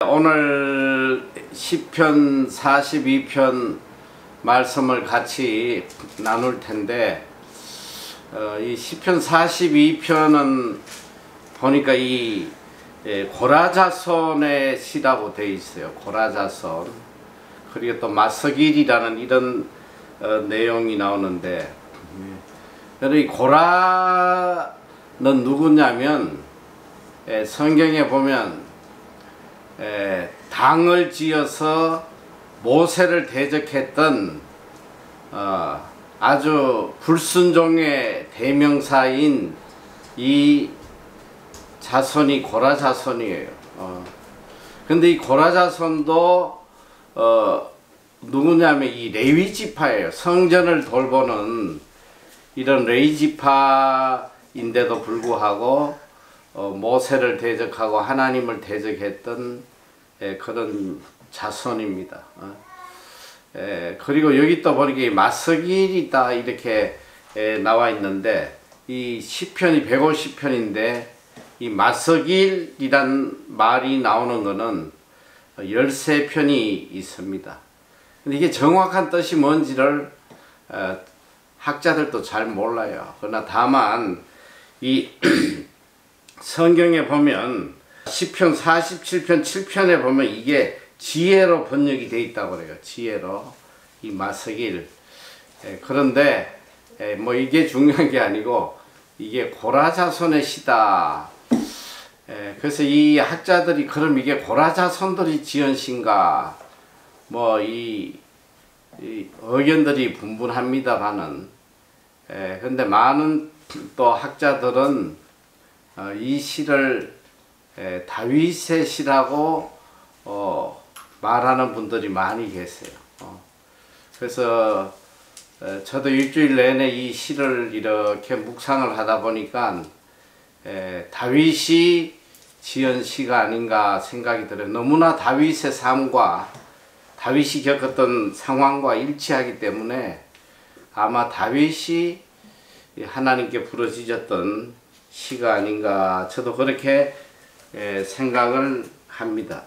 오늘 시편 42편 말씀을 같이 나눌 텐데, 이 시편 42편은 보니까 이 고라자손의 시라고 되어 있어요. 고라자손. 그리고 또 마스길이라는 이런 내용이 나오는데, 이 고라는 누구냐면 성경에 보면 당을 지어서 모세를 대적했던 아주 불순종의 대명사인 이 자손이 고라 자손이에요. 근데 이 고라 자손도 누구냐면 이 레위 지파예요. 성전을 돌보는 이런 레위 지파인데도 불구하고 모세를 대적하고 하나님을 대적했던 그런 자손입니다. 그리고 여기 또 보니까 마스길이다 이렇게 나와 있는데, 이 시편이 150편인데 이 마스길이란 말이 나오는 것은 13편이 있습니다. 근데 이게 정확한 뜻이 뭔지를 학자들도 잘 몰라요. 그러나 다만 이 성경에 보면 시편 47편 7편에 보면 이게 지혜로 번역이 되어 있다고 그래요. 지혜로 이 마스길. 그런데 뭐 이게 중요한 게 아니고 이게 고라 자손의 시다. 그래서 이 학자들이 그럼 이게 고라 자손들이 지은 시인가, 뭐 이 의견들이 분분합니다만은, 근데 많은 또 학자들은 이 시를 다윗의 시라고 말하는 분들이 많이 계세요. 그래서 저도 일주일 내내 이 시를 이렇게 묵상을 하다 보니까 다윗이 지은 시가 아닌가 생각이 들어요. 너무나 다윗의 삶과 다윗이 겪었던 상황과 일치하기 때문에 아마 다윗이 하나님께 부르짖었던 시가 아닌가, 저도 그렇게 생각을 합니다.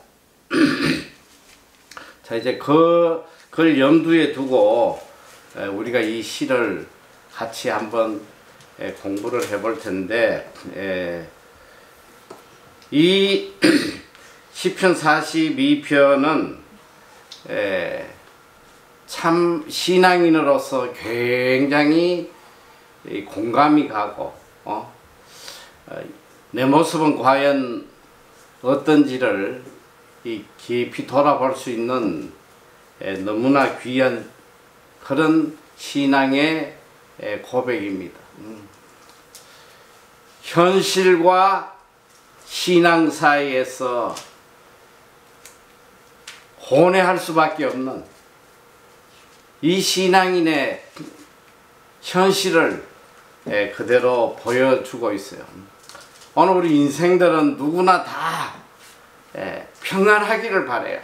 자, 이제 그걸 염두에 두고 우리가 이 시를 같이 한번 공부를 해볼 텐데, 이 시편 42편은 참 신앙인으로서 굉장히 공감이 가고, 내 모습은 과연 어떤지를 깊이 돌아볼 수 있는 너무나 귀한 그런 신앙의 고백입니다. 현실과 신앙 사이에서 혼회할 수밖에 없는 이 신앙인의 현실을 그대로 보여주고 있어요. 오늘 우리 인생들은 누구나 다 평안하기를 바라요.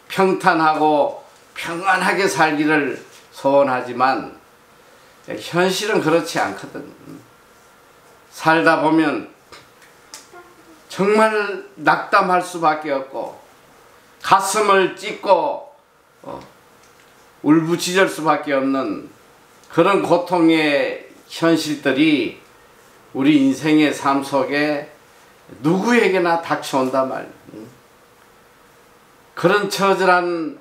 평탄하고 평안하게 살기를 소원하지만 현실은 그렇지 않거든. 살다 보면 정말 낙담할 수밖에 없고 가슴을 찢고 울부짖을 수밖에 없는 그런 고통의 현실들이 우리 인생의 삶 속에 누구에게나 닥쳐온단 말이에요. 그런 처절한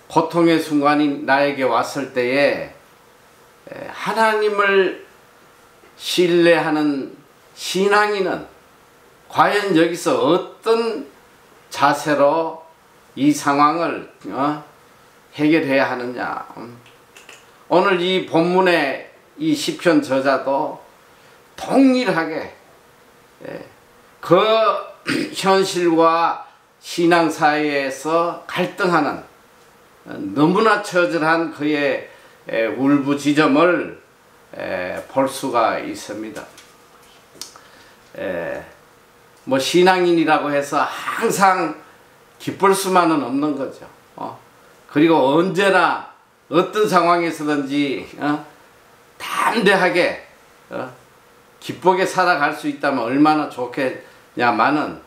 고통의 순간이 나에게 왔을 때에 하나님을 신뢰하는 신앙인은 과연 여기서 어떤 자세로 이 상황을 해결해야 하느냐. 오늘 이 본문의 이 시편 저자도 동일하게 그 현실과 신앙 사이에서 갈등하는 너무나 처절한 그의 울부짖음을 볼 수가 있습니다. 뭐 신앙인이라고 해서 항상 기쁠 수만은 없는 거죠. 그리고 언제나 어떤 상황에서든지 담대하게 기쁘게 살아갈 수 있다면 얼마나 좋겠냐마는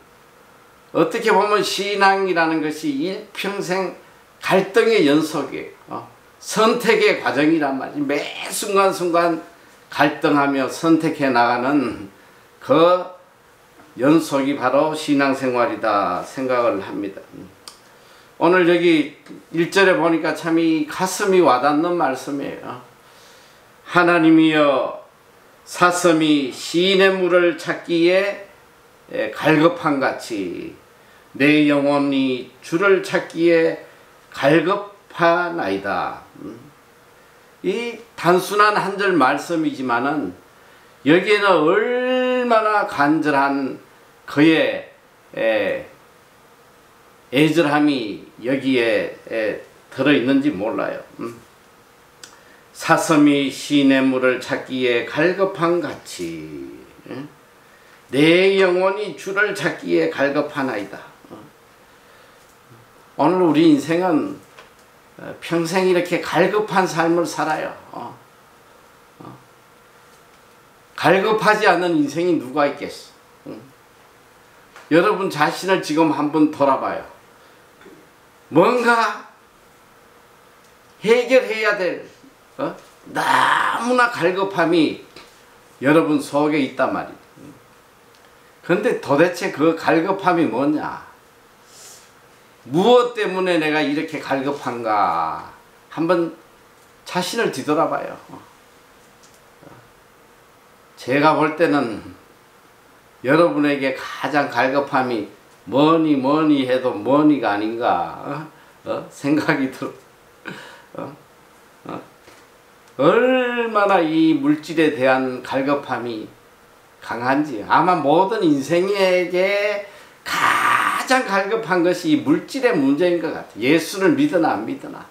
어떻게 보면 신앙이라는 것이 일평생 갈등의 연속이에요. 선택의 과정이란 말이지. 매 순간순간 갈등하며 선택해 나가는 그 연속이 바로 신앙생활이다 생각을 합니다. 오늘 여기 1절에 보니까 참 이 가슴이 와닿는 말씀이에요. 하나님이여 사슴이 시냇물을 찾기에 갈급한 같이 내 영혼이 주를 찾기에 갈급하나이다. 이 단순한 한 절 말씀이지만은 여기에는 얼마나 간절한 그의 애절함이 여기에 들어있는지 몰라요. 사슴이 시냇물을 찾기에 갈급한 같이 내 영혼이 주를 찾기에 갈급하나이다. 오늘 우리 인생은 평생 이렇게 갈급한 삶을 살아요. 갈급하지 않는 인생이 누가 있겠어? 여러분 자신을 지금 한번 돌아봐요. 뭔가 해결해야 될 너무나 갈급함이 여러분 속에 있단 말이에요. 그런데 도대체 그 갈급함이 뭐냐? 무엇 때문에 내가 이렇게 갈급한가? 한번 자신을 뒤돌아봐요. 제가 볼 때는 여러분에게 가장 갈급함이 뭐니 해도 뭐니가 아닌가 생각이 들어. 얼마나 이 물질에 대한 갈급함이 강한지. 아마 모든 인생에게 가장 갈급한 것이 이 물질의 문제인 것 같아요. 예수를 믿으나 안 믿으나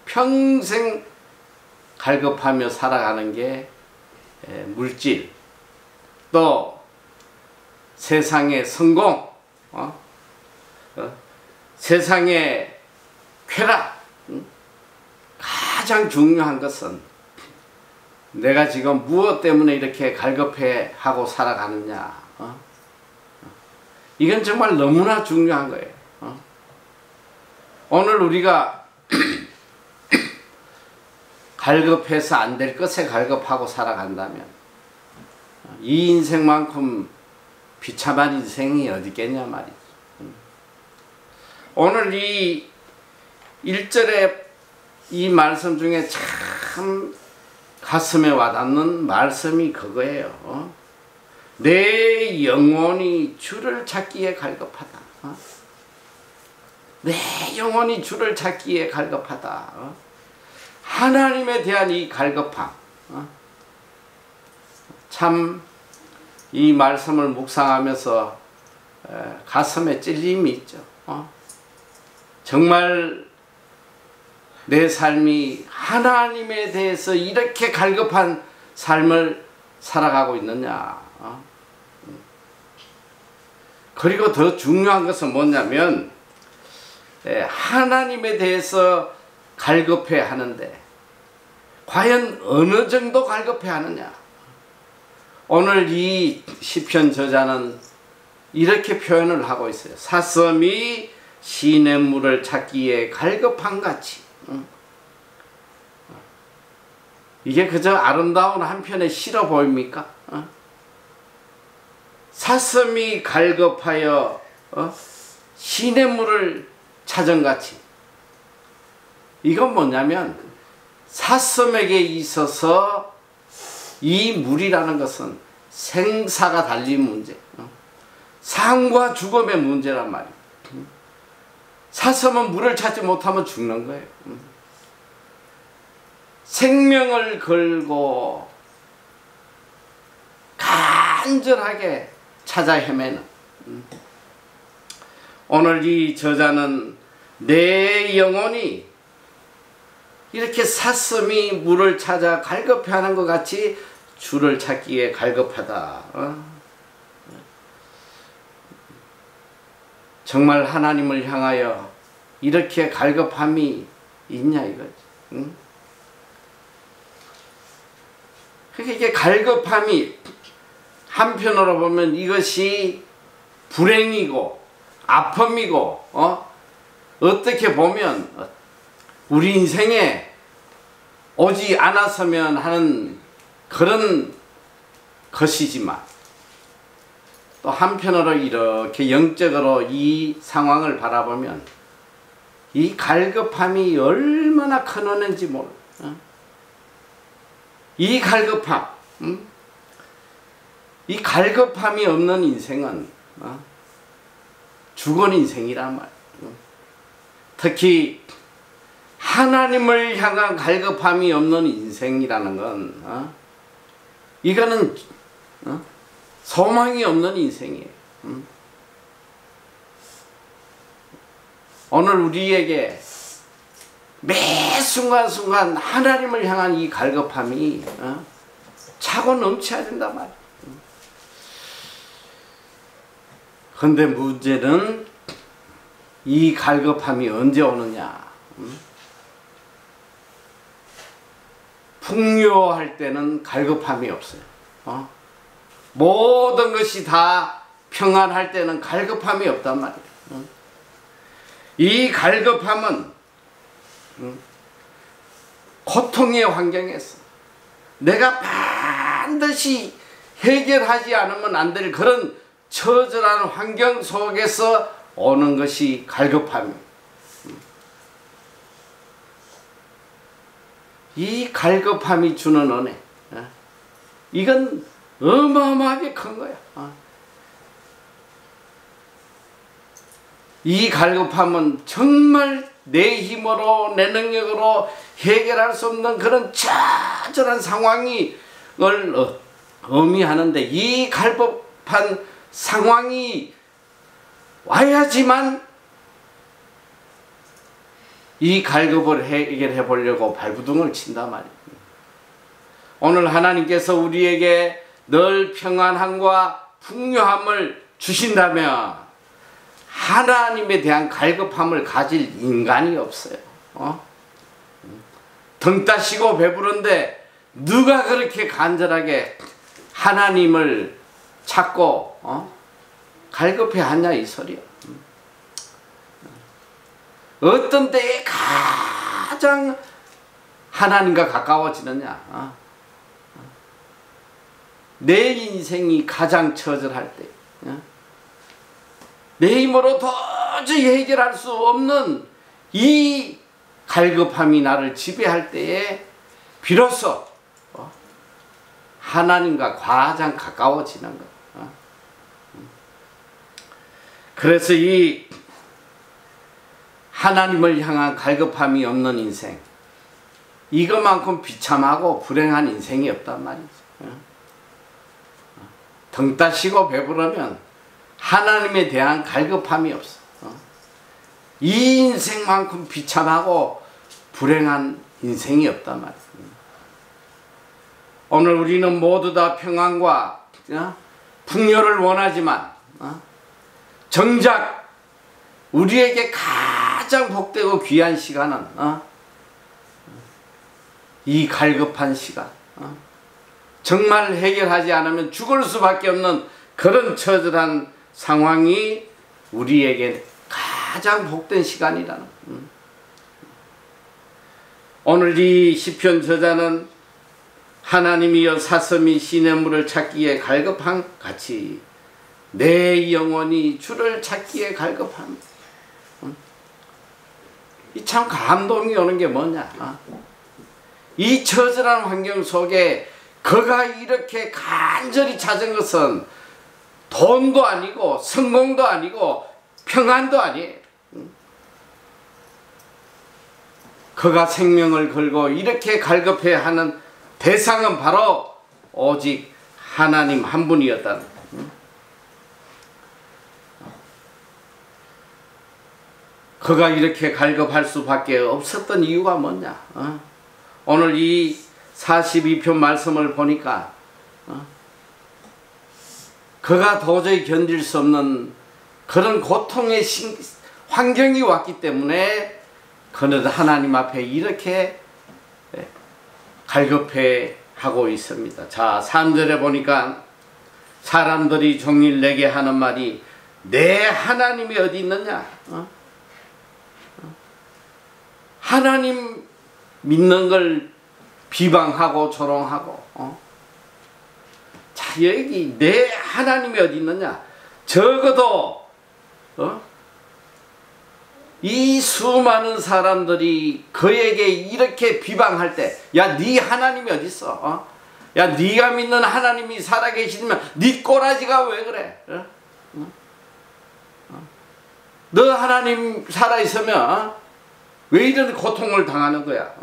평생 갈급하며 살아가는 게 물질, 또 세상의 성공, 세상의 쾌락. 가장 중요한 것은 내가 지금 무엇 때문에 이렇게 갈급해 하고 살아가느냐. 이건 정말 너무나 중요한 거예요. 오늘 우리가 갈급해서 안 될 것에 갈급하고 살아간다면 이 인생만큼 비참한 인생이 어디 있겠냐 말이죠. 오늘 이 1절에 이 말씀 중에 참 가슴에 와닿는 말씀이 그거예요. 내 영혼이 주를 찾기에 갈급하다. 내 영혼이 주를 찾기에 갈급하다. 하나님에 대한 이 갈급함. 참 이 말씀을 묵상하면서 가슴에 찔림이 있죠. 정말 내 삶이 하나님에 대해서 이렇게 갈급한 삶을 살아가고 있느냐. 그리고 더 중요한 것은 뭐냐면 하나님에 대해서 갈급해 하는데 과연 어느 정도 갈급해 하느냐. 오늘 이 시편 저자는 이렇게 표현을 하고 있어요. 사슴이 시냇물을 찾기에 갈급한 같이. 이게 그저 아름다운 한편의 시로 보입니까? 사슴이 갈급하여 시냇물을 찾은 같이. 이건 뭐냐면 사슴에게 있어서 이 물이라는 것은 생사가 달린 문제, 삶과 죽음의 문제란 말이에요. 사슴은 물을 찾지 못하면 죽는 거예요. 생명을 걸고 간절하게 찾아 헤매는. 오늘 이 저자는 내 영혼이 이렇게 사슴이 물을 찾아 갈급해하는 것 같이 주를 찾기에 갈급하다. 정말 하나님을 향하여 이렇게 갈급함이 있냐 이거지. 그러니까 이게 갈급함이 한편으로 보면 이것이 불행이고 아픔이고 어떻게 보면 우리 인생에 오지 않았으면 하는 그런 것이지만 또 한편으로 이렇게 영적으로 이 상황을 바라보면 이 갈급함이 얼마나 큰 은혜인지 몰라. 이 갈급함, 이 갈급함이 없는 인생은 죽은 인생이란 말이야. 특히 하나님을 향한 갈급함이 없는 인생이라는 건 이거는 소망이 없는 인생이에요. 오늘 우리에게 매 순간순간 하나님을 향한 이 갈급함이 차고 넘쳐야 된단 말이에요. 그런데 문제는 이 갈급함이 언제 오느냐. 풍요할 때는 갈급함이 없어요. 모든 것이 다 평안할 때는 갈급함이 없단 말이에요. 이 갈급함은 고통의 환경에서 내가 반드시 해결하지 않으면 안 될 그런 처절한 환경 속에서 오는 것이 갈급함입니다. 이 갈급함이 주는 은혜, 이건 어마어마하게 큰 거야. 이 갈급함은 정말 내 힘으로 내 능력으로 해결할 수 없는 그런 처절한 상황을 의미하는데 이 갈급한 상황이 와야지만 이 갈급을 해결해 보려고 발부둥을 친단 말이에요. 오늘 하나님께서 우리에게 늘 평안함과 풍요함을 주신다면 하나님에 대한 갈급함을 가질 인간이 없어요. 등 따시고 배부른데 누가 그렇게 간절하게 하나님을 찾고 갈급해 하냐 이 소리야. 어떤 때에 가장 하나님과 가까워지느냐. 내 인생이 가장 처절할 때, 내 힘으로 도저히 해결할 수 없는 이 갈급함이 나를 지배할 때에 비로소 하나님과 가장 가까워지는 것. 그래서 이 하나님을 향한 갈급함이 없는 인생, 이것만큼 비참하고 불행한 인생이 없단 말이죠. 등 따시고 배부르면 하나님에 대한 갈급함이 없어. 이 인생만큼 비참하고 불행한 인생이 없단 말이야. 오늘 우리는 모두 다 평안과 풍요를 원하지만 정작 우리에게 가장 복되고 귀한 시간은 이 갈급한 시간, 정말 해결하지 않으면 죽을 수밖에 없는 그런 처절한 상황이 우리에게 가장 복된 시간이라는. 오늘 이 시편 저자는 하나님이여 사슴이 시냇물을 찾기에 갈급한 같이 내 영혼이 주를 찾기에 갈급함. 이 참 감동이 오는 게 뭐냐. 이 처절한 환경 속에 그가 이렇게 간절히 찾은 것은 돈도 아니고 성공도 아니고 평안도 아니에요. 그가 생명을 걸고 이렇게 갈급해야 하는 대상은 바로 오직 하나님 한 분이었다. 그가 이렇게 갈급할 수밖에 없었던 이유가 뭐냐. 오늘 이 42편 말씀을 보니까 그가 도저히 견딜 수 없는 그런 고통의 환경이 왔기 때문에 그는 하나님 앞에 이렇게 갈급해 하고 있습니다. 자, 3절에 보니까 사람들이 종일 내게 하는 말이 내 하나님이 어디 있느냐? 하나님 믿는 걸 비방하고 조롱하고. 자, 여기 내 하나님이 어디 있느냐? 적어도 이 수많은 사람들이 그에게 이렇게 비방할 때, 야, 네 하나님이 어디 있어? 야, 네가 믿는 하나님이 살아계시면 네 꼬라지가 왜 그래? 너 하나님 살아있으면 왜 이런 고통을 당하는 거야?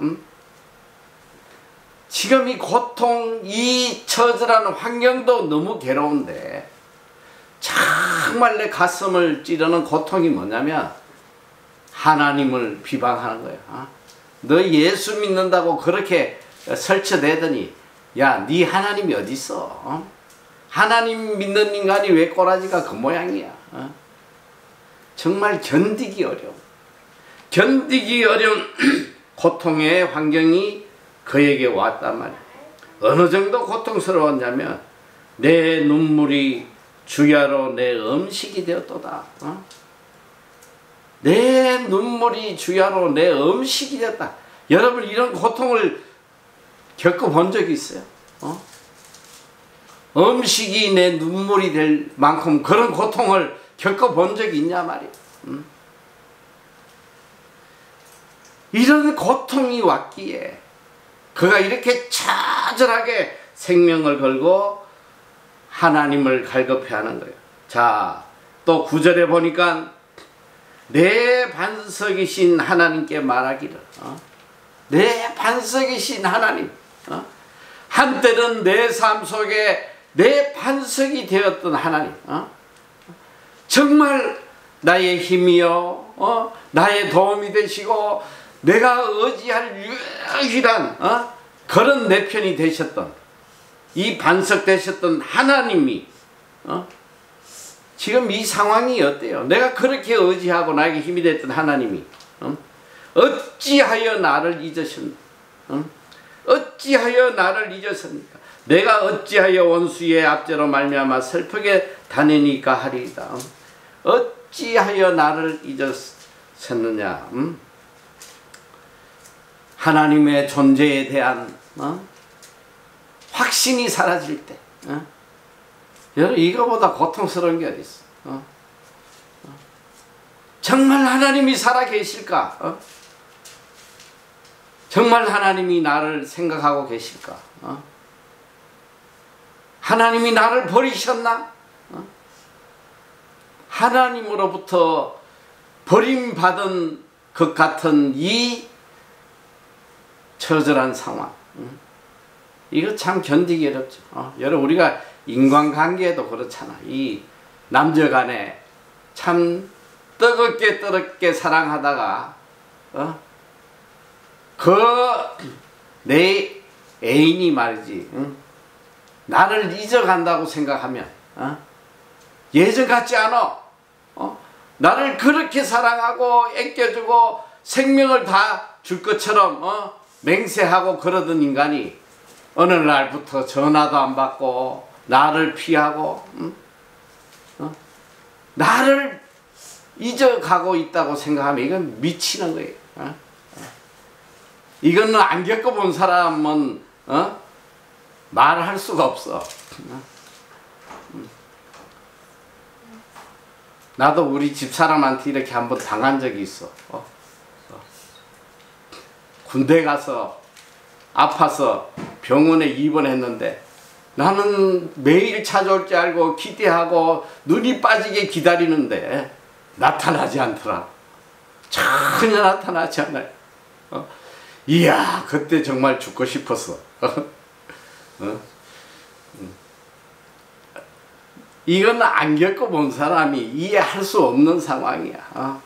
지금 이 고통, 이 처절한 환경도 너무 괴로운데 정말 내 가슴을 찌르는 고통이 뭐냐면 하나님을 비방하는 거야. 너 예수 믿는다고 그렇게 설쳐대더니 야, 네 하나님이 어디 있어? 하나님 믿는 인간이 왜 꼬라지가 그 모양이야? 정말 견디기 어려운 고통의 환경이 그에게 왔단 말이야. 어느 정도 고통스러웠냐면 내 눈물이 주야로 내 음식이 되었도다. 내 눈물이 주야로 내 음식이 되었다. 여러분, 이런 고통을 겪어본 적이 있어요? 음식이 내 눈물이 될 만큼 그런 고통을 겪어본 적이 있냐 말이에요. 이런 고통이 왔기에 그가 이렇게 처절하게 생명을 걸고 하나님을 갈급해하는 거예요. 자, 또 9절에 보니까 내 반석이신 하나님께 말하기를, 내 반석이신 하나님, 한때는 내 삶 속에 내 반석이 되었던 하나님, 정말 나의 힘이요, 나의 도움이 되시고 내가 의지할 유일한 그런 내 편이 되셨던, 이 반석 되셨던 하나님이 지금 이 상황이 어때요? 내가 그렇게 의지하고 나에게 힘이 됐던 하나님이 어찌하여 나를 잊으셨나? 어찌하여 나를 잊으셨습니까? 내가 어찌하여 원수의 압제로 말미암아 슬프게 다니니까 하리이다. 어찌하여 나를 잊으셨느냐? 하나님의 존재에 대한 확신이 사라질 때, 여러분, 이거보다 고통스러운 게 어디 있어? 정말 하나님이 살아 계실까? 정말 하나님이 나를 생각하고 계실까? 하나님이 나를 버리셨나? 하나님으로부터 버림받은 것 같은 이 처절한 상황, 이거 참 견디기 어렵죠. 여러분, 우리가 인간관계에도 그렇잖아. 이 남녀간에 참 뜨겁게 사랑하다가 내 애인이 말이지, 나를 잊어간다고 생각하면 예전 같지 않아. 나를 그렇게 사랑하고 애껴주고 생명을 다 줄 것처럼 맹세하고 그러던 인간이 어느 날부터 전화도 안 받고 나를 피하고 나를 잊어가고 있다고 생각하면 이건 미치는 거예요. 이거는 안 겪어본 사람은 말할 수가 없어. 나도 우리 집사람한테 이렇게 한번 당한 적이 있어. 군대 가서 아파서 병원에 입원했는데 나는 매일 찾아올 줄 알고 기대하고 눈이 빠지게 기다리는데 나타나지 않더라. 전혀 나타나지 않아요. 이야, 그때 정말 죽고 싶었어. 이건 안 겪어본 사람이 이해할 수 없는 상황이야.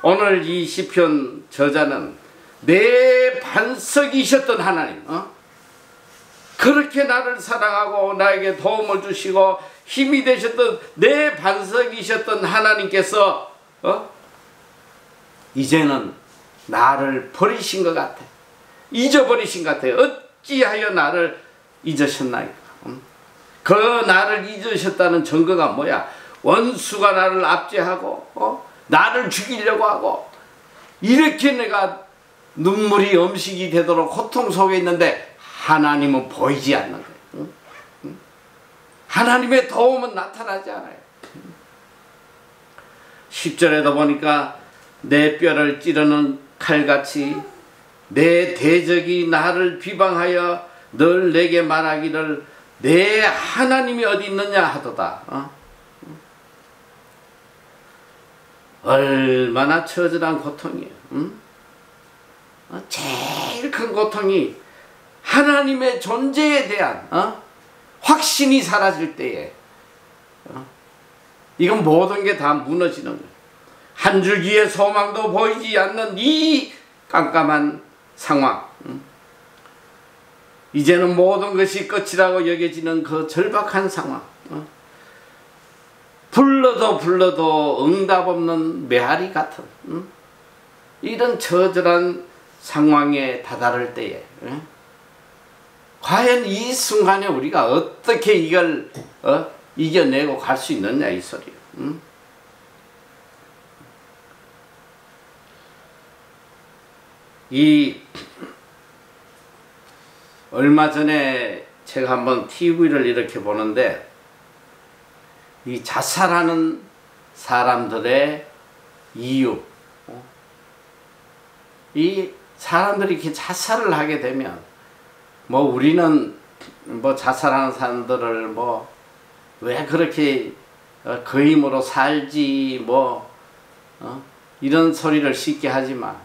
오늘 이 시편 저자는 내 반석이셨던 하나님, 그렇게 나를 사랑하고 나에게 도움을 주시고 힘이 되셨던 내 반석이셨던 하나님께서 이제는 나를 버리신 것 같아. 잊어버리신 것 같아. 어찌하여 나를 잊으셨나이까? 그 나를 잊으셨다는 증거가 뭐야? 원수가 나를 압제하고 나를 죽이려고 하고 이렇게 내가 눈물이 음식이 되도록 고통 속에 있는데 하나님은 보이지 않는 거예요. 하나님의 도움은 나타나지 않아요. 10절에도 보니까 내 뼈를 찌르는 칼같이 내 대적이 나를 비방하여 늘 내게 말하기를 내 하나님이 어디 있느냐 하도다. 얼마나 처절한 고통이에요. 제일 큰 고통이 하나님의 존재에 대한 확신이 사라질 때에 이건 모든 게 다 무너지는 거예요. 한 줄기의 소망도 보이지 않는 이 깜깜한 상황, 이제는 모든 것이 끝이라고 여겨지는 그 절박한 상황, 불러도 응답 없는 메아리 같은 이런 처절한 상황에 다다를 때에 과연 이 순간에 우리가 어떻게 이걸 이겨내고 갈 수 있느냐 이 소리예요. 이 얼마 전에 제가 한번 TV를 이렇게 보는데 이 자살하는 사람들의 이유, 이 사람들이 이렇게 자살을 하게 되면 뭐 우리는 뭐 자살하는 사람들을 뭐 왜 그렇게 그 힘으로 살지 뭐 이런 소리를 쉽게 하지만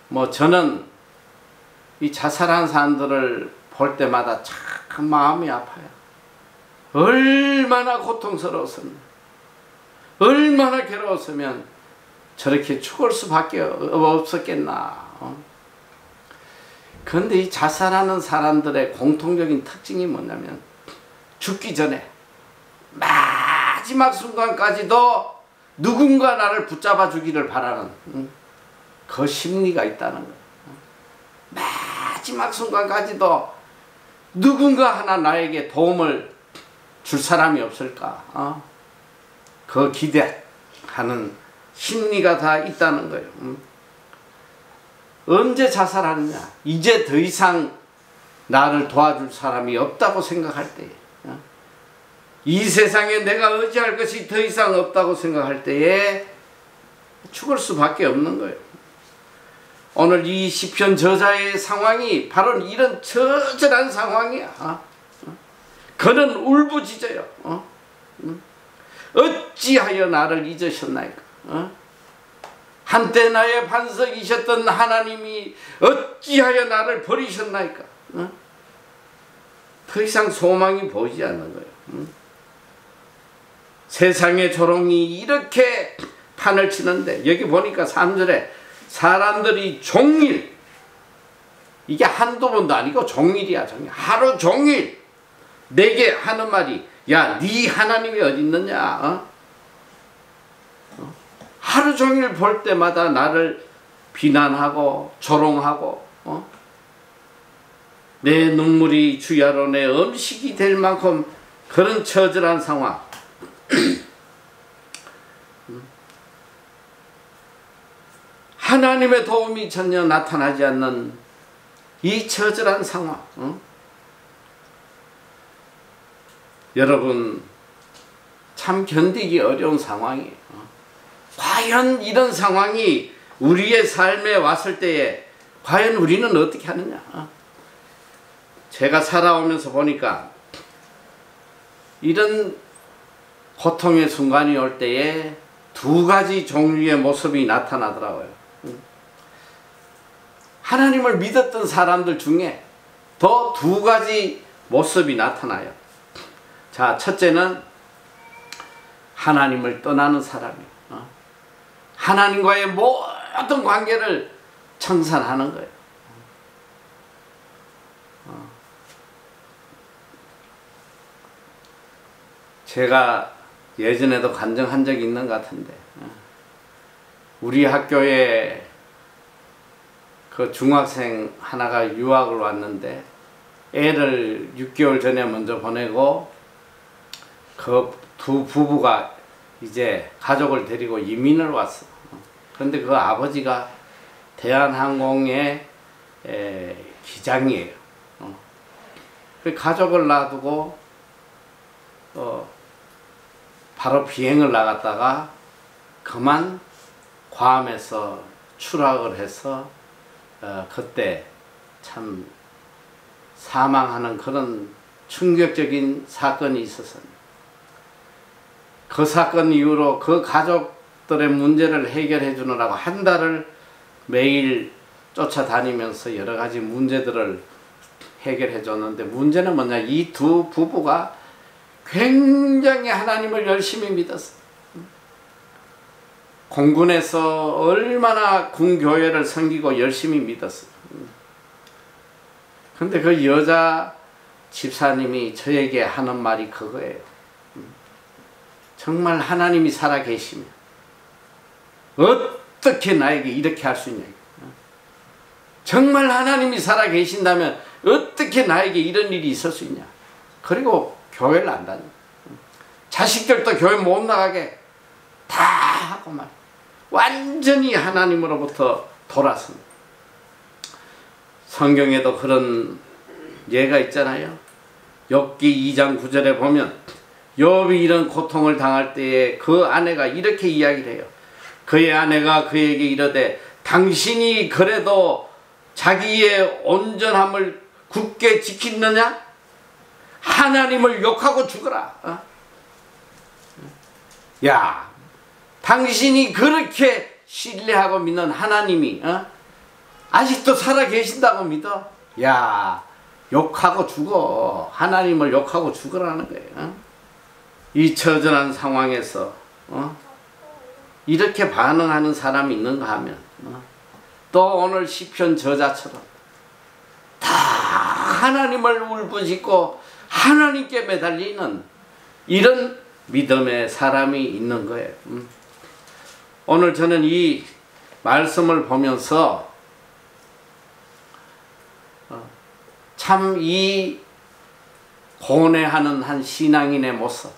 뭐 저는 이 자살한 사람들을 볼 때마다 참 마음이 아파요. 얼마나 고통스러웠으면, 얼마나 괴로웠으면 저렇게 죽을 수밖에 없었겠나. 그런데 이 자살하는 사람들의 공통적인 특징이 뭐냐면 죽기 전에 마지막 순간까지도 누군가 나를 붙잡아 주기를 바라는 그 심리가 있다는 거예요. 마지막 순간까지도 누군가 하나 나에게 도움을 줄 사람이 없을까? 그 기대하는 심리가 다 있다는 거예요. 언제 자살하느냐? 이제 더 이상 나를 도와줄 사람이 없다고 생각할 때에, 이 세상에 내가 의지할 것이 더 이상 없다고 생각할 때에 죽을 수밖에 없는 거예요. 오늘 이 시편 저자의 상황이 바로 이런 처절한 상황이야. 그는 울부짖어요. 어찌하여 나를 잊으셨나이까? 한때 나의 반석이셨던 하나님이 어찌하여 나를 버리셨나이까? 더 이상 소망이 보이지 않는 거예요. 세상의 조롱이 이렇게 판을 치는데 여기 보니까 3절에 사람들이 종일, 이게 한두 번도 아니고 종일이야. 종일. 하루 종일 내게 하는 말이 야, 네 하나님이 어디 있느냐? 하루 종일 볼 때마다 나를 비난하고 조롱하고 내 눈물이 주야로 내 음식이 될 만큼 그런 처절한 상황. 하나님의 도움이 전혀 나타나지 않는 이 처절한 상황. 여러분 참 견디기 어려운 상황이에요. 과연 이런 상황이 우리의 삶에 왔을 때에 과연 우리는 어떻게 하느냐? 제가 살아오면서 보니까 이런 고통의 순간이 올 때에 두 가지 종류의 모습이 나타나더라고요. 하나님을 믿었던 사람들 중에 더 두 가지 모습이 나타나요. 자, 첫째는 하나님을 떠나는 사람이에요. 하나님과의 모든 관계를 청산하는 거예요. 제가 예전에도 간증한 적이 있는 것 같은데 우리 학교에 그 중학생 하나가 유학을 왔는데 애를 6개월 전에 먼저 보내고 그 두 부부가 이제 가족을 데리고 이민을 왔어. 그런데 그 아버지가 대한항공의 기장이에요. 그 가족을 놔두고 바로 비행을 나갔다가 그만 괌에서 추락을 해서 그때 참 사망하는 그런 충격적인 사건이 있었습니다. 그 사건 이후로 그 가족들의 문제를 해결해 주느라고 한 달을 매일 쫓아다니면서 여러 가지 문제들을 해결해 줬는데, 문제는 뭐냐, 이 두 부부가 굉장히 하나님을 열심히 믿었어. 공군에서 얼마나 군교회를 섬기고 열심히 믿었어. 근데 그 여자 집사님이 저에게 하는 말이 그거예요. 정말 하나님이 살아계시면 어떻게 나에게 이렇게 할 수 있냐. 정말 하나님이 살아계신다면 어떻게 나에게 이런 일이 있을 수 있냐. 그리고 교회를 안 다녀. 자식들도 교회 못 나가게 다 하고 말. 완전히 하나님으로부터 돌아섭니다. 성경에도 그런 예가 있잖아요. 욥기 2장 9절에 보면 욥이 이런 고통을 당할 때에 그 아내가 이렇게 이야기를 해요. 그의 아내가 그에게 이르되 당신이 그래도 자기의 온전함을 굳게 지키느냐? 하나님을 욕하고 죽어라. 야, 당신이 그렇게 신뢰하고 믿는 하나님이 아직도 살아 계신다고 믿어? 야, 욕하고 죽어. 하나님을 욕하고 죽으라는 거예요. 이 처절한 상황에서 이렇게 반응하는 사람이 있는가 하면 또 오늘 시편 저자처럼 다 하나님을 울부짖고 하나님께 매달리는 이런 믿음의 사람이 있는 거예요. 오늘 저는 이 말씀을 보면서 참 이 고뇌하는 한 신앙인의 모습,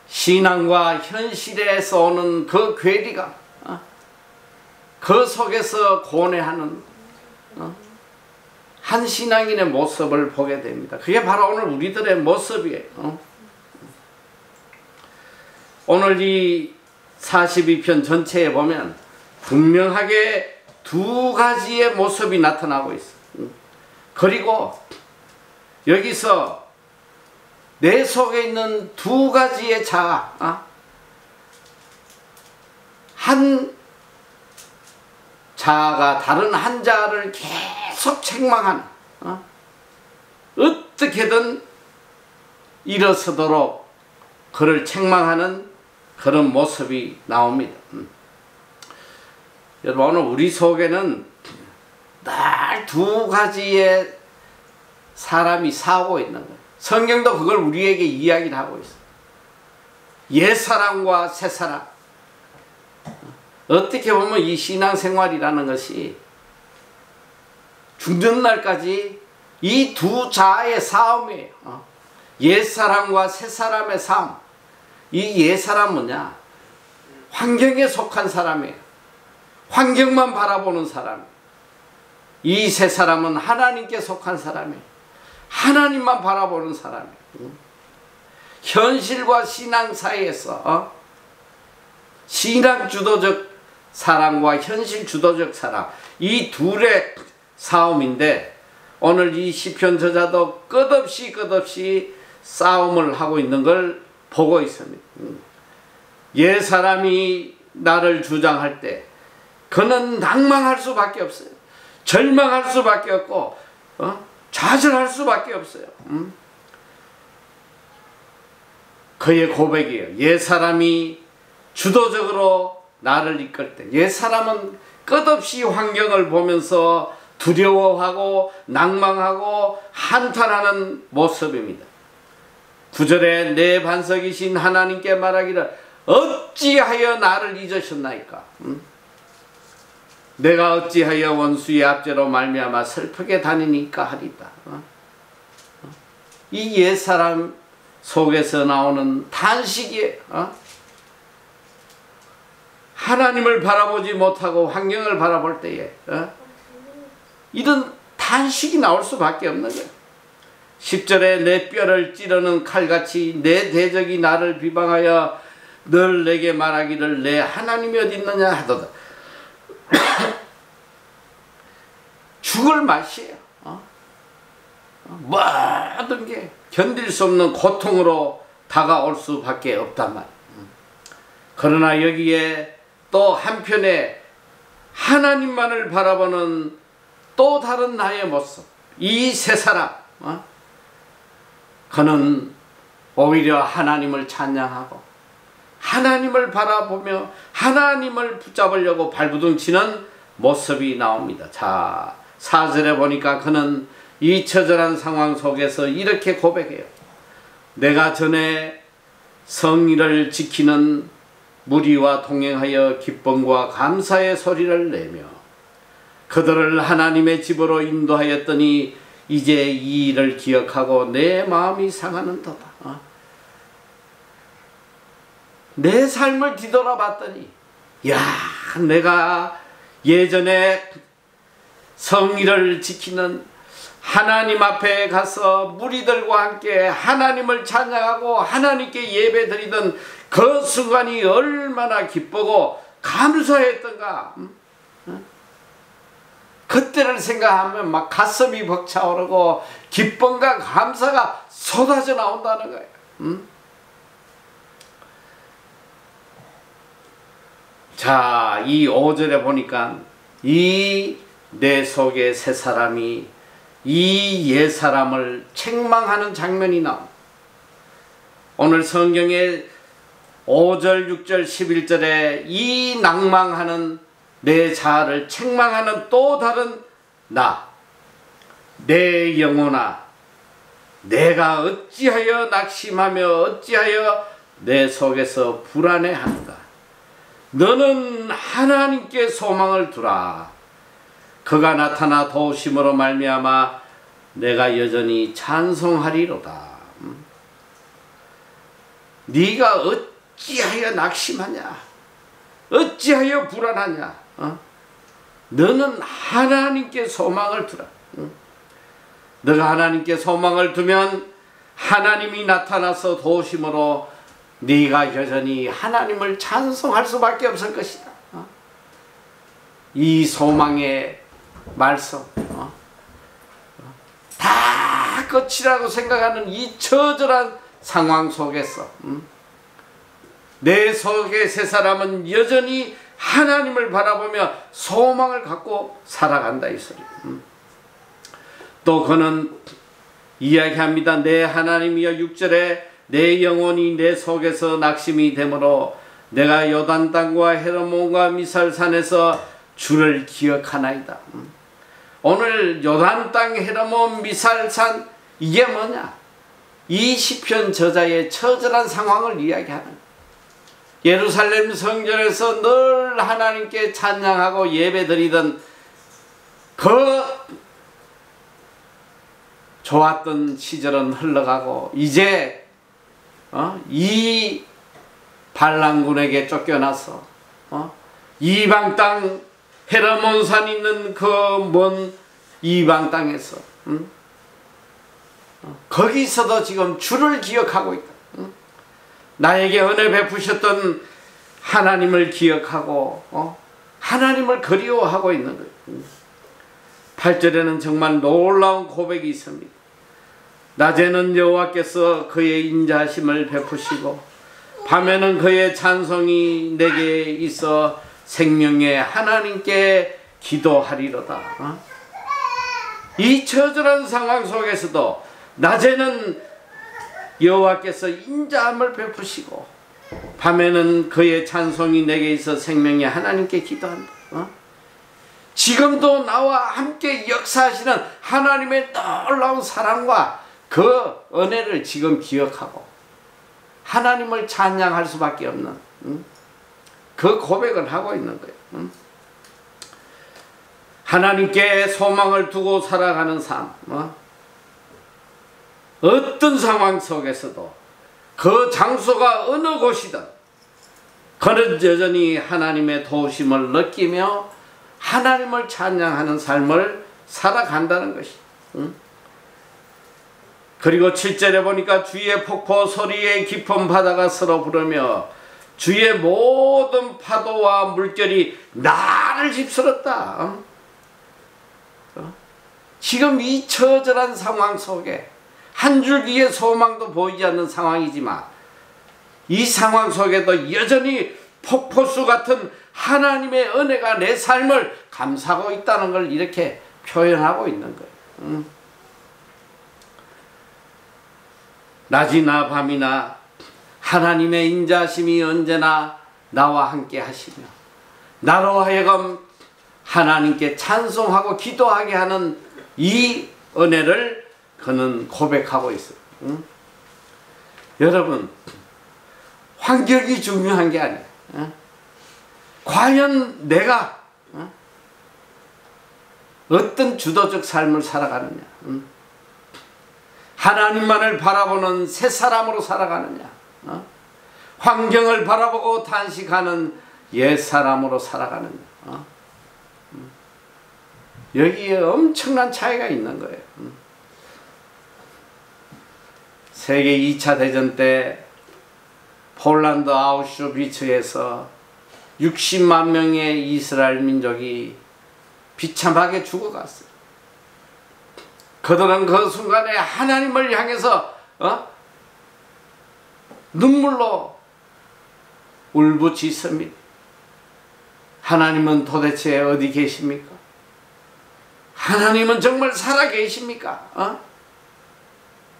신앙과 현실에서 오는 그 괴리감, 그 속에서 고뇌하는 한 신앙인의 모습을 보게 됩니다. 그게 바로 오늘 우리들의 모습이에요. 오늘 이 42편 전체에 보면 분명하게 두 가지의 모습이 나타나고 있어. 그리고 여기서 내 속에 있는 두 가지의 자아, 한 자아가 다른 한 자아를 계속 책망하는, 어떻게든 일어서도록 그를 책망하는 그런 모습이 나옵니다. 여러분, 오늘 우리 속에는 늘 두 가지의 사람이 싸우고 있는 거예요. 성경도 그걸 우리에게 이야기를 하고 있어요. 옛사람과 새사람. 어떻게 보면 이 신앙생활이라는 것이 죽는 날까지 이 두 자아의 싸움이에요. 옛사람과 새사람의 싸움. 이 옛사람은 뭐냐? 환경에 속한 사람이에요. 환경만 바라보는 사람. 이 새사람은 하나님께 속한 사람이에요. 하나님만 바라보는 사람이에요. 현실과 신앙 사이에서 신앙 주도적 사람과 현실 주도적 사람, 이 둘의 싸움인데, 오늘 이 시편 저자도 끝없이 싸움을 하고 있는 걸 보고 있습니다. 옛 사람이 나를 주장할 때 그는 낭망할 수밖에 없어요. 절망할 수밖에 없고 좌절할 수밖에 없어요. 그의 고백이에요. 옛 사람이 주도적으로 나를 이끌 때, 옛 사람은 끝없이 환경을 보면서 두려워하고 낭망하고 한탄하는 모습입니다. 9절에 내 반석이신 하나님께 말하기를 어찌하여 나를 잊으셨나이까? 내가 어찌하여 원수의 압제로 말미암아 슬프게 다니니까 하리다. 이 옛사람 속에서 나오는 탄식이에요. 하나님을 바라보지 못하고 환경을 바라볼 때에 이런 탄식이 나올 수밖에 없는 거예요. 10절에 내 뼈를 찌르는 칼같이 내 대적이 나를 비방하여 늘 내게 말하기를 내 하나님이 어디 있느냐 하도다. 죽을 맛이에요. 모든 게 견딜 수 없는 고통으로 다가올 수밖에 없단 말이에요. 그러나 여기에 또 한편에 하나님만을 바라보는 또 다른 나의 모습, 이 세 사람, 그는 오히려 하나님을 찬양하고 하나님을 바라보며 하나님을 붙잡으려고 발부둥치는 모습이 나옵니다. 자, 4절에 보니까 그는 이 처절한 상황 속에서 이렇게 고백해요. 내가 전에 성의를 지키는 무리와 동행하여 기쁨과 감사의 소리를 내며 그들을 하나님의 집으로 인도하였더니 이제 이 일을 기억하고 내 마음이 상하는도다. 내 삶을 뒤돌아봤더니 야, 내가 예전에 성의를 지키는 하나님 앞에 가서 무리들과 함께 하나님을 찬양하고 하나님께 예배드리던 그 순간이 얼마나 기쁘고 감사했던가. 그때를 생각하면 막 가슴이 벅차오르고 기쁨과 감사가 쏟아져 나온다는 거예요. 자, 이 5절에 보니까 이 내 속의 세 사람이 이 옛사람을 책망하는 장면이 나옵니다. 오늘 성경에 5절, 6절, 11절에 이 낭망하는 내 자아를 책망하는 또 다른 나, 내 영혼아, 내가 어찌하여 낙심하며 어찌하여 내 속에서 불안해하는가. 너는 하나님께 소망을 두라. 그가 나타나 도우심으로 말미암아 내가 여전히 찬송하리로다. 네가 어찌하여 낙심하냐, 어찌하여 불안하냐. 너는 하나님께 소망을 두라. 너가 하나님께 소망을 두면 하나님이 나타나서 도우심으로 네가 여전히 하나님을 찬송할 수밖에 없을 것이다. 이 소망의 말씀, 다 끝이라고 생각하는 이 처절한 상황 속에서 내 속의 세 사람은 여전히 하나님을 바라보며 소망을 갖고 살아간다 이 소리. 또 그는 이야기합니다. 내 하나님이여, 6절에 내 영혼이 내 속에서 낙심이 되므로 내가 요단 땅과 헤르몬과 미살산에서 주를 기억하나이다. 오늘 요단 땅, 헤르몬, 미살산, 이게 뭐냐? 이 시편 저자의 처절한 상황을 이야기하는, 예루살렘 성전에서 늘 하나님께 찬양하고 예배드리던 그 좋았던 시절은 흘러가고 이제 이 반란군에게 쫓겨나서 이방 땅, 헤르몬산 있는 그 먼 이방 땅에서 거기서도 지금 주를 기억하고 있다. 나에게 은혜 베푸셨던 하나님을 기억하고 하나님을 그리워하고 있는 거예요. 8절에는 정말 놀라운 고백이 있습니다. 낮에는 여호와께서 그의 인자하심을 베푸시고 밤에는 그의 찬송이 내게 있어 생명의 하나님께 기도하리로다. 이 처절한 상황 속에서도 낮에는 여호와께서 인자함을 베푸시고 밤에는 그의 찬송이 내게 있어 생명의 하나님께 기도한다. 지금도 나와 함께 역사하시는 하나님의 놀라운 사랑과 그 은혜를 지금 기억하고 하나님을 찬양할 수밖에 없는 그 고백을 하고 있는 거예요. 하나님께 소망을 두고 살아가는 삶, 어떤 상황 속에서도 그 장소가 어느 곳이든 그는 여전히 하나님의 도우심을 느끼며 하나님을 찬양하는 삶을 살아간다는 것이. 그리고 7절에 보니까 주의 폭포 소리에 깊은 바다가 서로 부르며 주의 모든 파도와 물결이 나를 휩쓸었다. 지금 이 처절한 상황 속에 한 줄기의 소망도 보이지 않는 상황이지만 이 상황 속에도 여전히 폭포수 같은 하나님의 은혜가 내 삶을 감싸고 있다는 걸 이렇게 표현하고 있는 거예요. 낮이나 밤이나 하나님의 인자심이 언제나 나와 함께 하시며 나로 하여금 하나님께 찬송하고 기도하게 하는 이 은혜를 그는 고백하고 있어요. 여러분, 환경이 중요한 게 아니에요. 과연 내가 어떤 주도적 삶을 살아가느냐, 하나님만을 바라보는 새 사람으로 살아가느냐, 환경을 바라보고 단식하는 옛 사람으로 살아가느냐, 여기에 엄청난 차이가 있는 거예요. 세계 2차 대전 때 폴란드 아우슈비츠에서 60만 명의 이스라엘 민족이 비참하게 죽어갔어요. 그들은 그 순간에 하나님을 향해서 눈물로 울부짖습니다. 하나님은 도대체 어디 계십니까? 하나님은 정말 살아 계십니까?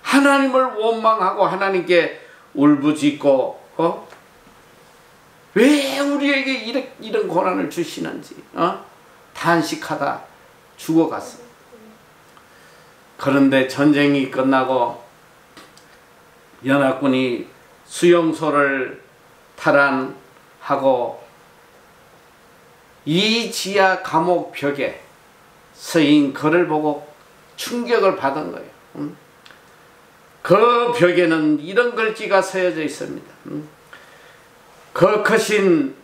하나님을 원망하고 하나님께 울부짖고 왜 우리에게 이런 고난을 주시는지 탄식하다 죽어갔어요. 그런데 전쟁이 끝나고 연합군이 수용소를 탈환하고 이 지하 감옥 벽에 서인 글을 보고 충격을 받은 거예요. 그 벽에는 이런 글귀가 새어져 있습니다. 그 크신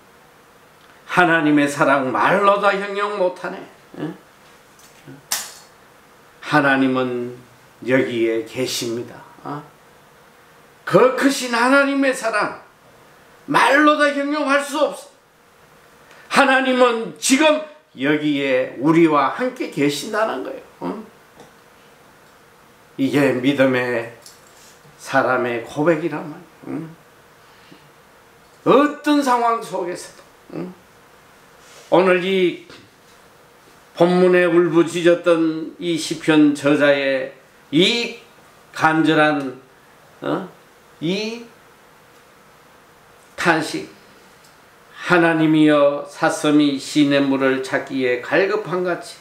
하나님의 사랑 말로도 형용 못하네. 하나님은 여기에 계십니다. 그 크신 하나님의 사랑 말로도 형용할 수 없어. 하나님은 지금 여기에 우리와 함께 계신다는 거예요. 이게 믿음의 사람의 고백이란 말이에요. 어떤 상황 속에서도 오늘 이 본문에 울부짖었던 이 시편 저자의 이 간절한 이 탄식, 하나님이여 사슴이 시냇물을 찾기에 갈급한같이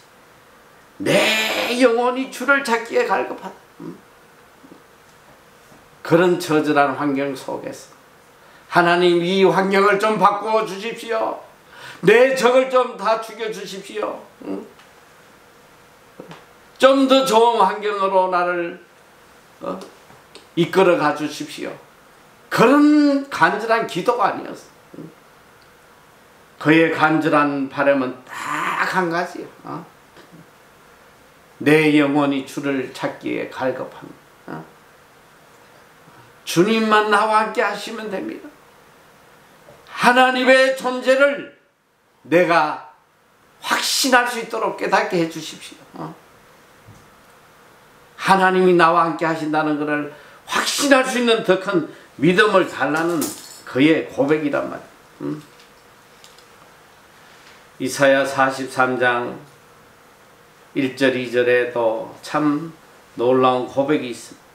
내 영혼이 주를 찾기에 갈급하다. 그런 처절한 환경 속에서 하나님 이 환경을 좀 바꾸어 주십시오. 내 적을 좀 다 죽여 주십시오. 좀 더 좋은 환경으로 나를 이끌어 가 주십시오. 그런 간절한 기도가 아니었어. 그의 간절한 바람은 딱 한 가지예요. 내 영혼이 주를 찾기에 갈급합니다. 주님만 나와 함께 하시면 됩니다. 하나님의 존재를 내가 확신할 수 있도록 깨닫게 해 주십시오. 하나님이 나와 함께 하신다는 것을 확신할 수 있는 더 큰 믿음을 달라는 그의 고백이란 말이에요. 이사야 43장 1절 2절에도 참 놀라운 고백이 있습니다.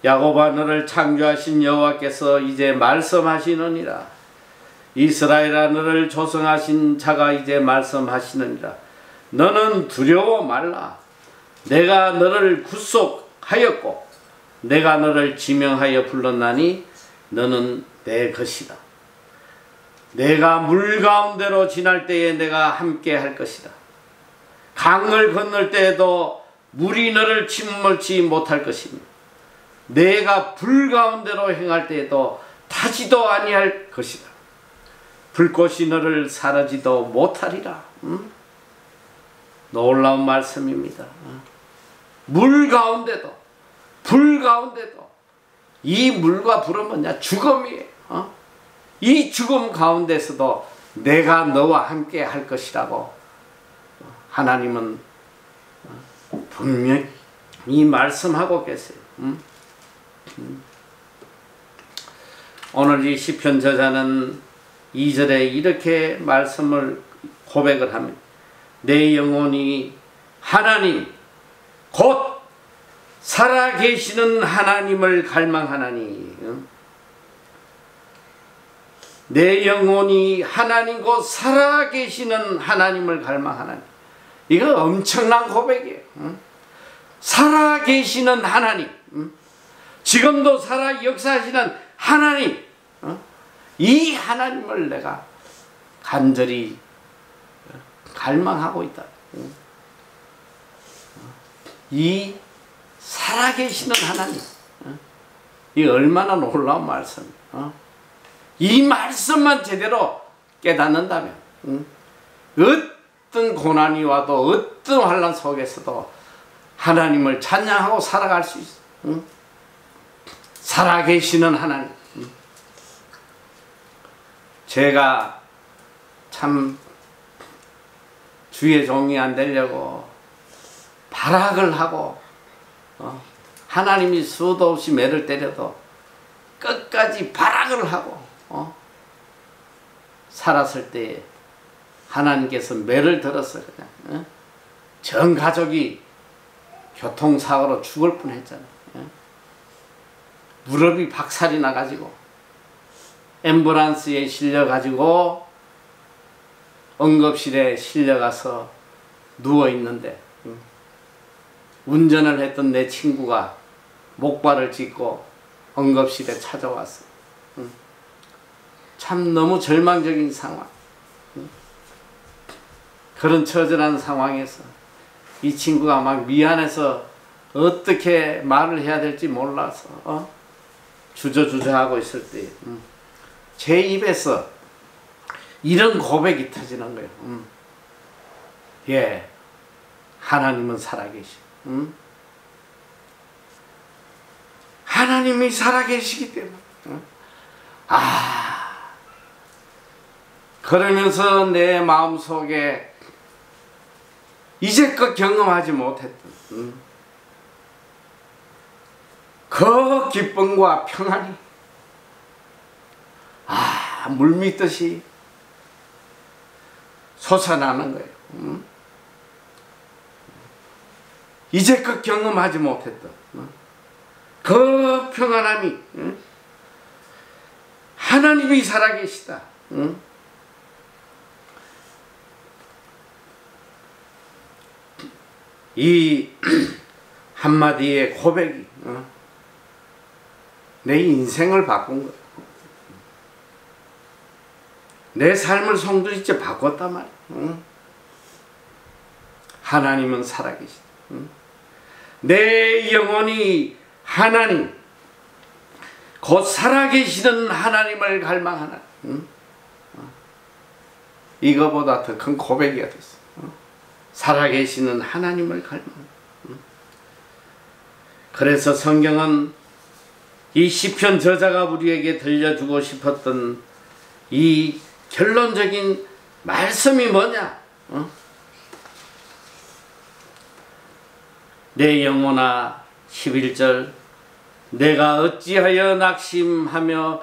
야곱아 너를 창조하신 여호와께서 이제 말씀하시느니라. 이스라엘아 너를 조성하신 자가 이제 말씀하시느니라. 너는 두려워 말라. 내가 너를 구속하였고 내가 너를 지명하여 불렀나니 너는 내 것이다. 내가 물 가운데로 지날 때에 내가 함께 할 것이다. 강을 건널 때에도 물이 너를 침몰치 못할 것이며 내가 불 가운데로 행할 때에도 타지도 아니할 것이다. 불꽃이 너를 사르지도 못하리라. 놀라운 말씀입니다. 물 가운데도, 불 가운데도, 이 물과 불은 뭐냐? 죽음이에요. 이 죽음 가운데서도 내가 너와 함께 할 것이라고 하나님은 분명히 말씀하고 계세요. 오늘 이 시편 저자는 2절에 이렇게 말씀을 고백을 합니다. 내 영혼이 하나님 곧 살아계시는 하나님을 갈망하나니. 내 영혼이 하나님 곧 살아계시는 하나님을 갈망하나니. 이거 엄청난 고백이에요. 살아계시는 하나님, 지금도 살아 역사하시는 하나님, 이 하나님을 내가 간절히 갈망하고 있다. 이 살아계시는 하나님, 이 얼마나 놀라운 말씀. 이 말씀만 제대로 깨닫는다면 어떤 고난이 와도 어떤 환난 속에서도 하나님을 찬양하고 살아갈 수 있어. 살아계시는 하나님. 제가 참 주의 종이 안 되려고 발악을 하고 하나님이 수도 없이 매를 때려도 끝까지 발악을 하고 살았을 때 하나님께서 매를 들었어요. 그냥 전 가족이 교통사고로 죽을 뻔했잖아요. 무릎이 박살이 나가지고 앰뷸런스에 실려가지고 응급실에 실려가서 누워있는데 운전을 했던 내 친구가 목발을 짚고 응급실에 찾아왔어. 참 너무 절망적인 상황. 그런 처절한 상황에서 이 친구가 막 미안해서 어떻게 말을 해야 될지 몰라서 주저주저하고 있을 때 제 입에서 이런 고백이 터지는 거예요. 예, 하나님은 살아계시. 하나님이 살아계시기 때문에. 그러면서 내 마음속에 이제껏 경험하지 못했던 그 기쁨과 평안이 물밀듯이 솟아나는 거예요. 이제껏 경험하지 못했던 그 평안함이 하나님이 살아계시다. 이 한마디의 고백이 내 인생을 바꾼 거야. 내 삶을 송두리째 바꿨단 말이야. 하나님은 살아계시다. 내 영혼이 하나님 곧 살아계시는 하나님을 갈망하나. 이거보다 더 큰 고백이 어딨어. 살아계시는 하나님을 갈망. 그래서 성경은 이 시편 저자가 우리에게 들려주고 싶었던 이 결론적인 말씀이 뭐냐? 내 영혼아, 11절, 내가 어찌하여 낙심하며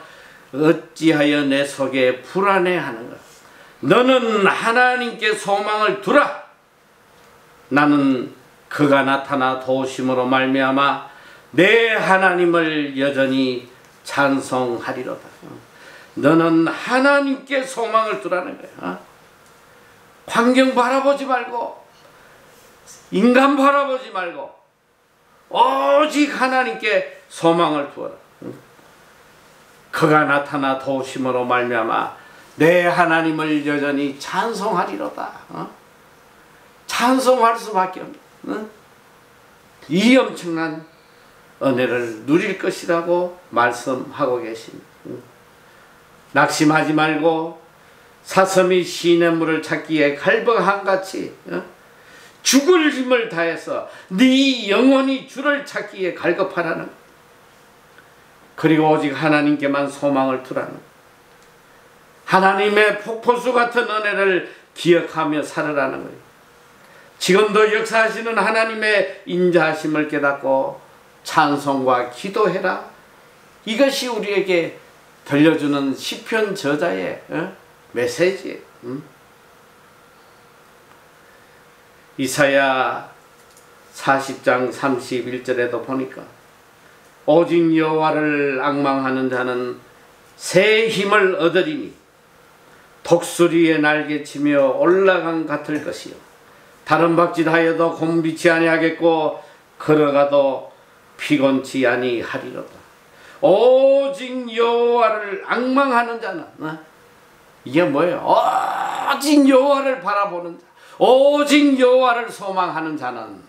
어찌하여 내 속에 불안해하는가? 너는 하나님께 소망을 두라. 나는 그가 나타나 도우심으로 말미암아 내 하나님을 여전히 찬송하리로다. 너는 하나님께 소망을 두라는 거야. 환경 바라보지 말고 인간 바라보지 말고 오직 하나님께 소망을 두어라. 그가 나타나 도우심으로 말미암아 내 하나님을 여전히 찬송하리로다. 찬송할 수밖에 없는 이 엄청난 은혜를 누릴 것이라고 말씀하고 계십니다. 낙심하지 말고 사슴이 시냇물을 찾기에 갈급함같이 죽을 힘을 다해서 네 영혼이 주를 찾기에 갈급하라는, 그리고 오직 하나님께만 소망을 두라는, 하나님의 폭포수 같은 은혜를 기억하며 살으라는 거예요. 지금도 역사하시는 하나님의 인자하심을 깨닫고 찬송과 기도해라. 이것이 우리에게 들려주는 시편 저자의 메시지예요. 이사야 40장 31절에도 보니까 오직 여호와를 앙망하는 자는 새 힘을 얻으리니 독수리의 날개치며 올라간 같을 것이요 다른 박질하여도 곤비치 아니하겠고 걸어가도 피곤치 아니하리로다. 오직 여호와를 앙망하는 자는, 이게 뭐예요? 오직 여호와를 바라보는 자, 오직 여호와를 소망하는 자는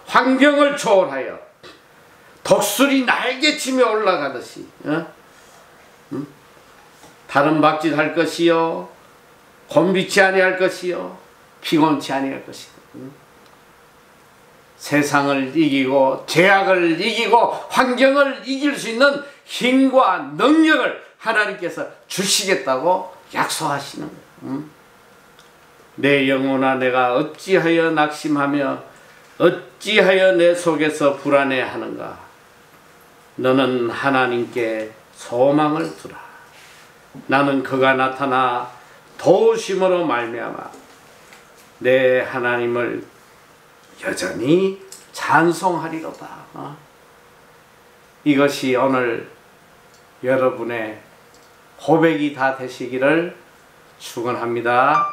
환경을 초월하여 독수리 날개치며 올라가듯이 다른 박질할 것이요 곤비치 아니할 것이요 피곤치 아니할 것이요 세상을 이기고 죄악을 이기고 환경을 이길 수 있는 힘과 능력을 하나님께서 주시겠다고 약속하시는 거예요. 내 영혼아, 내가 어찌하여 낙심하며 어찌하여 내 속에서 불안해하는가. 너는 하나님께 소망을 두라. 나는 그가 나타나 도우심으로 말미암아 내 하나님을 여전히 찬송하리로다. 이것이 오늘 여러분의 고백이 다 되시기를 축원합니다.